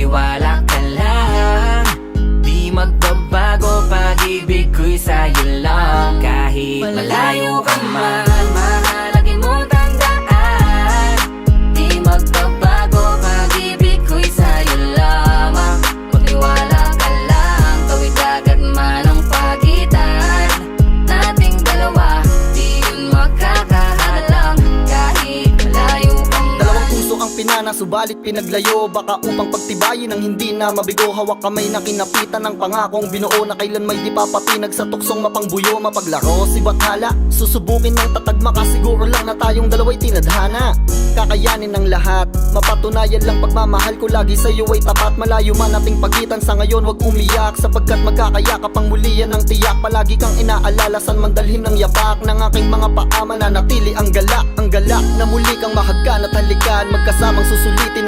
magtiwala ka lang. Di magbabago, pag-ibig ko'y sa'yo lang. Kahit malayo ka man, mahalagin mo tandaan. Di magbabago, pag-ibig ko'y sa'yo lamang. Magtiwala ka lang, tawid agad man ang pagitan nating dalawa, di yun magkakahalang. Kahit malayo ka man. Dalawang puso ang pinana, subalit pinaglayo. Baka upang pagtibayin ang hindi na mabigo. Hawak kamay na kinapitan ng pangakong binuo, na kailan may di papatinag sa tuksong mapangbuyo. Mapaglaro si Bathala, susubukin ng tatagma ka. Siguro lang na tayong dalawa'y tinadhana. Kakayanin ng lahat, mapatunayan lang pagmamahal ko lagi sa'yo ay tapat. Malayo man ating pagitan sa ngayon, wag umiyak, sapagkat magkakayakap ang muli yan ang tiyak. Palagi kang inaalala, san man dalhin ng yapak ng aking mga paa. Mananatili ang galak na muli kang mahagkan at halikan. Magkasamang susulitin